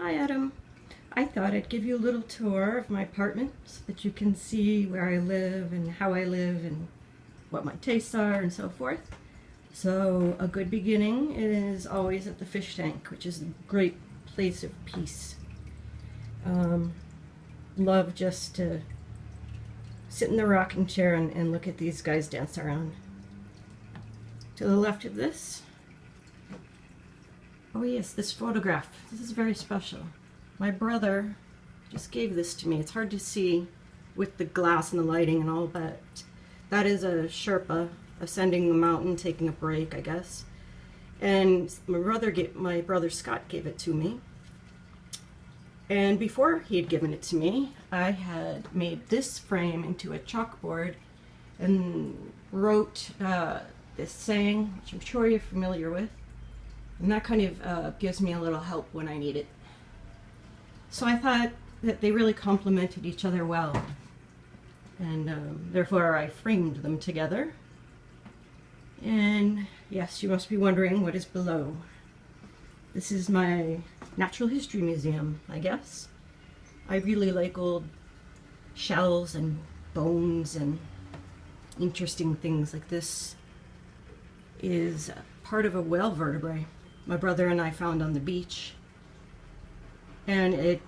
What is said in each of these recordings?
Hi Adam. I thought I'd give you a little tour of my apartment so that you can see where I live and how I live and what my tastes are and so forth. So a good beginning is always at the fish tank, which is a great place of peace. Love just to sit in the rocking chair and look at these guys dance around. To the left of this, oh yes, this photograph. This is very special. My brother just gave this to me. It's hard to see with the glass and the lighting and all, but that is a Sherpa ascending the mountain, taking a break, I guess. And my brother Scott gave it to me. And before he had given it to me, I had made this frame into a chalkboard and wrote this saying, which I'm sure you're familiar with. And that kind of gives me a little help when I need it. So I thought that they really complemented each other well. And therefore I framed them together. And yes, you must be wondering what is below. This is my natural history museum, I guess. I really like old shells and bones and interesting things like this. Is part of a whale vertebrae my brother and I found on the beach. And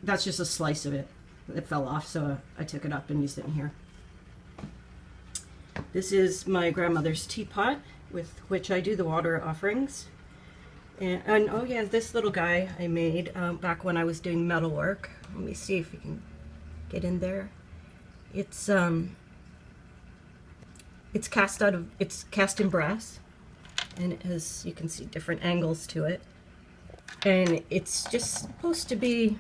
that's just a slice of it. It fell off, so I took it up and used it in here. This is my grandmother's teapot with which I do the water offerings. And oh yeah, this little guy I made back when I was doing metal work. Let me see if you can get in there. It's cast in brass, and it has, you can see different angles to it. And it's just supposed to be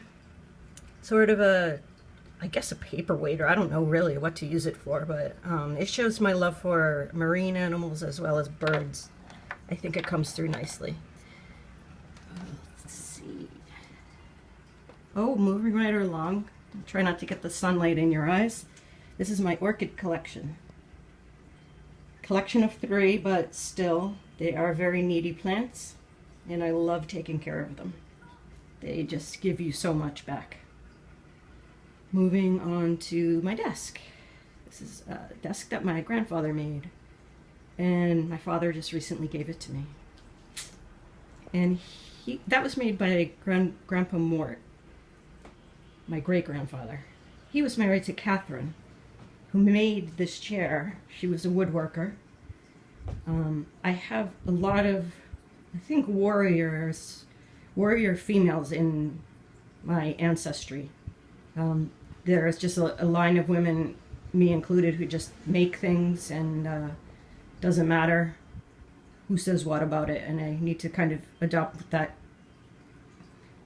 sort of I guess a paperweight, or I don't know really what to use it for, but it shows my love for marine animals as well as birds. I think it comes through nicely. Let's see. Oh, moving right along. Try not to get the sunlight in your eyes. This is my orchid collection. Collection of 3, but still, they are very needy plants, and I love taking care of them. They just give you so much back. Moving on to my desk. This is a desk that my grandfather made, and my father just recently gave it to me. And that was made by Grandpa Mort, my great-grandfather. He was married to Catherine, who made this chair. She was a woodworker. I have a lot of, I think, warrior females in my ancestry. There's just a line of women, me included, who just make things, and doesn't matter who says what about it. And I need to kind of adopt that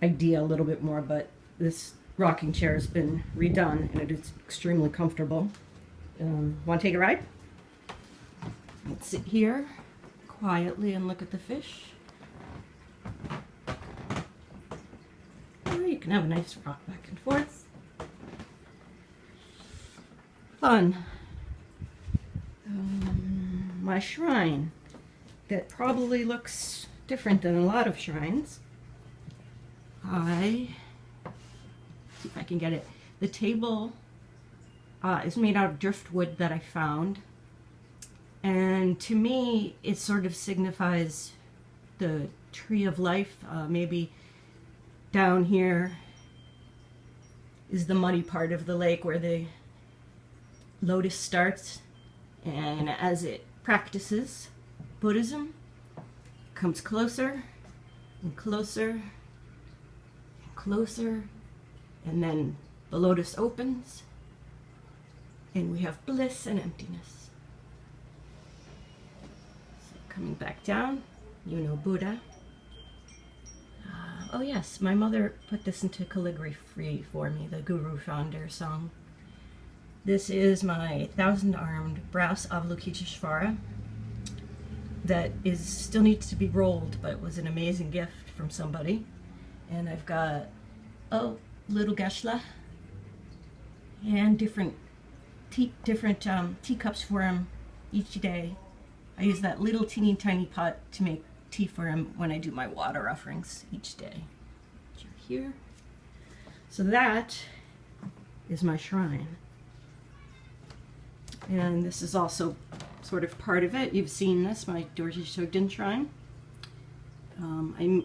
idea a little bit more, but this rocking chair has been redone, and it is extremely comfortable. Want to take a ride? Let's sit here quietly and look at the fish. You can have a nice rock back and forth. Fun. My shrine, that probably looks different than a lot of shrines. See if I can get it. The table is made out of driftwood that I found. And to me, it sort of signifies the tree of life. Maybe down here is the muddy part of the lake where the lotus starts. And as it practices Buddhism, it comes closer and closer and closer. And then the lotus opens, and we have bliss and emptiness. Coming back down, you know Buddha. Oh yes, my mother put this into calligraphy for me, the Guru Founder song. This is my 1,000-armed brass Avalokiteshvara that still needs to be rolled, but it was an amazing gift from somebody. And I've got little Geshe and different teacups for him each day. I use that little teeny tiny pot to make tea for him when I do my water offerings each day. Here. So that is my shrine. And this is also sort of part of it. You've seen this, my Dorje Shugden shrine. I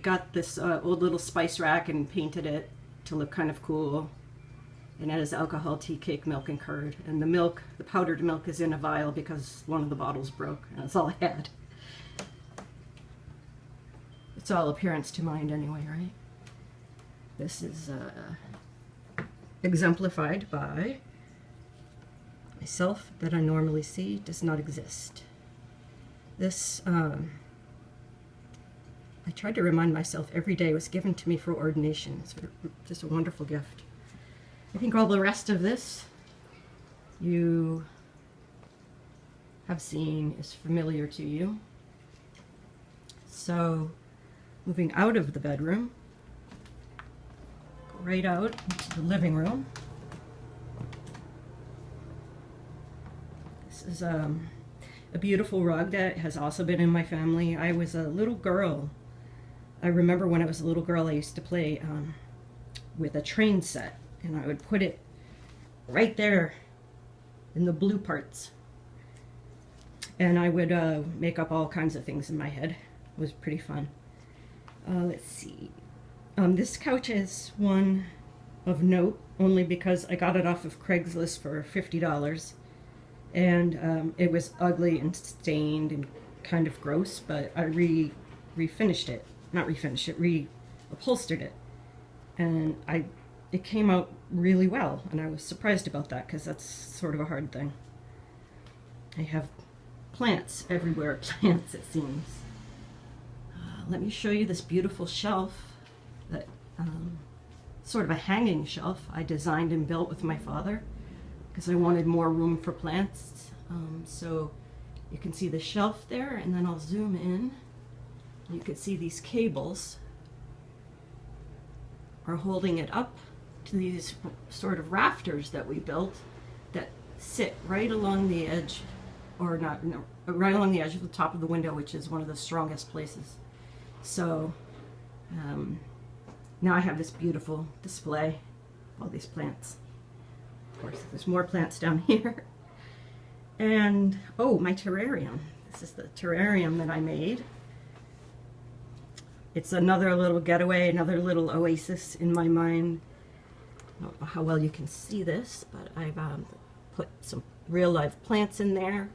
got this old little spice rack and painted it to look kind of cool. And it has alcohol, tea, cake, milk, and curd. And the milk, the powdered milk, is in a vial because one of the bottles broke, and that's all I had. It's all appearance to mind anyway, right? This is exemplified by myself that I normally see does not exist. This, I tried to remind myself every day, was given to me for ordination. It's just a wonderful gift. I think all the rest of this you have seen is familiar to you. So, moving out of the bedroom, go right out into the living room. This is a beautiful rug that has also been in my family. I was a little girl. I remember when I was a little girl, I used to play with a train set, and I would put it right there in the blue parts. And I would make up all kinds of things in my head. It was pretty fun. Let's see. This couch is one of note, only because I got it off of Craigslist for $50. And it was ugly and stained and kind of gross, but I refinished it. Not refinished it, reupholstered it. And it came out really well, and I was surprised about that because that's sort of a hard thing. I have plants everywhere, plants it seems. Let me show you this beautiful shelf, that sort of a hanging shelf I designed and built with my father because I wanted more room for plants. So you can see the shelf there, and then I'll zoom in. You can see these cables are holding it up to these sort of rafters that we built that sit right along the edge, or not, no, right along the edge of the top of the window, which is one of the strongest places. So now I have this beautiful display of all these plants. Of course, there's more plants down here. And, oh, my terrarium. This is the terrarium that I made. It's another little getaway, another little oasis in my mind. I don't know how well you can see this, but I've put some real live plants in there.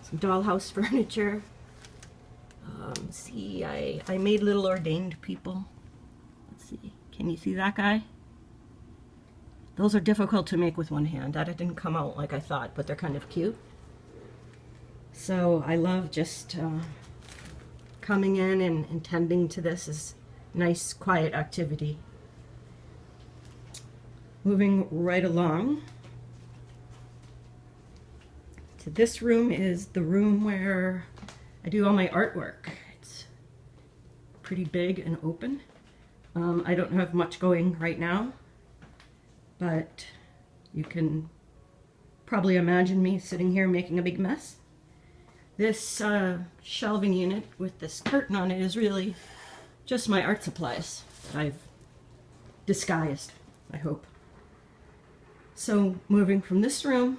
Some dollhouse furniture. See, I made little ordained people. Let's see, can you see that guy? Those are difficult to make with one hand. That didn't come out like I thought, but they're kind of cute. So I love just coming in and tending to this as nice, quiet activity. Moving right along to this room is the room where I do all my artwork. It's pretty big and open. I don't have much going right now, but you can probably imagine me sitting here making a big mess. This shelving unit with this curtain on it is really just my art supplies that I've disguised, I hope. So moving from this room,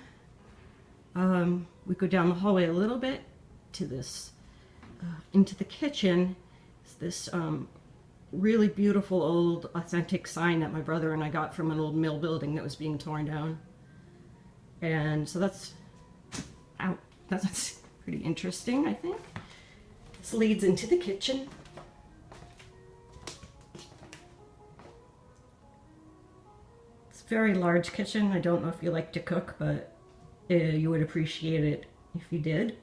we go down the hallway a little bit to this, into the kitchen. It's this really beautiful old authentic sign that my brother and I got from an old mill building that was being torn down. And so that's pretty interesting, I think. This leads into the kitchen. It's a very large kitchen. I don't know if you like to cook, but you would appreciate it if you did.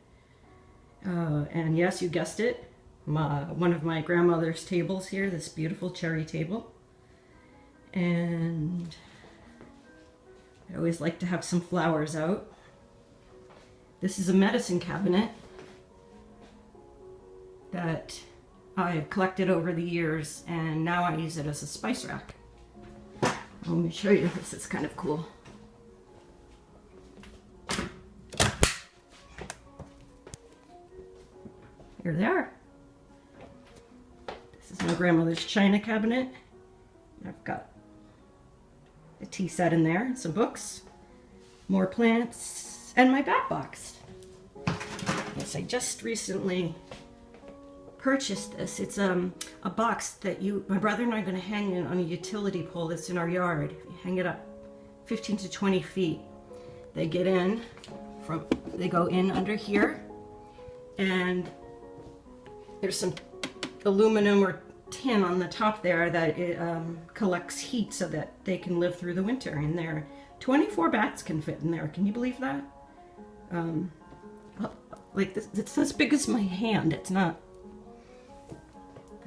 And yes, you guessed it, one of my grandmother's tables here, this beautiful cherry table. And I always like to have some flowers out. This is a medicine cabinet that I've collected over the years, and now I use it as a spice rack. Let me show you this, it's kind of cool. here they are. This is my grandmother's china cabinet. I've got a tea set in there, some books, more plants, and my bat box. Yes, I just recently purchased this. It's a box that my brother and I are going to hang it on a utility pole that's in our yard. You hang it up 15 to 20 feet. They get in they go in under here, and there's some aluminum or tin on the top there that it collects heat so that they can live through the winter in there. 24 bats can fit in there. Can you believe that? Like this, it's as big as my hand. It's not.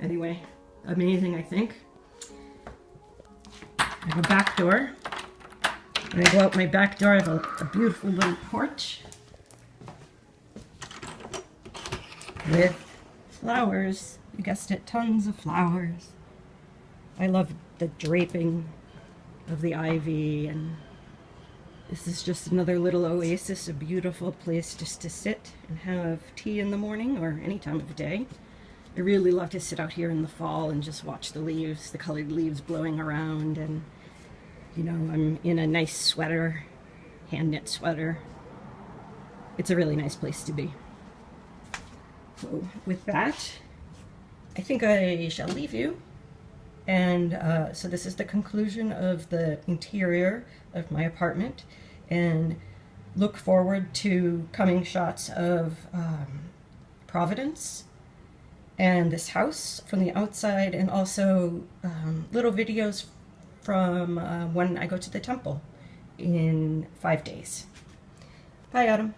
Anyway, amazing, I think. I have a back door. When I go out my back door, I have a beautiful little porch with flowers. You guessed it, tons of flowers. I love the draping of the ivy, and this is just another little oasis, a beautiful place just to sit and have tea in the morning or any time of day. I really love to sit out here in the fall and just watch the leaves, the colored leaves blowing around, and you know, I'm in a nice sweater, hand knit sweater. It's a really nice place to be. So with that, I think I shall leave you. And so this is the conclusion of the interior of my apartment, and look forward to coming shots of Providence and this house from the outside, and also little videos from when I go to the temple in 5 days. Bye, Adam.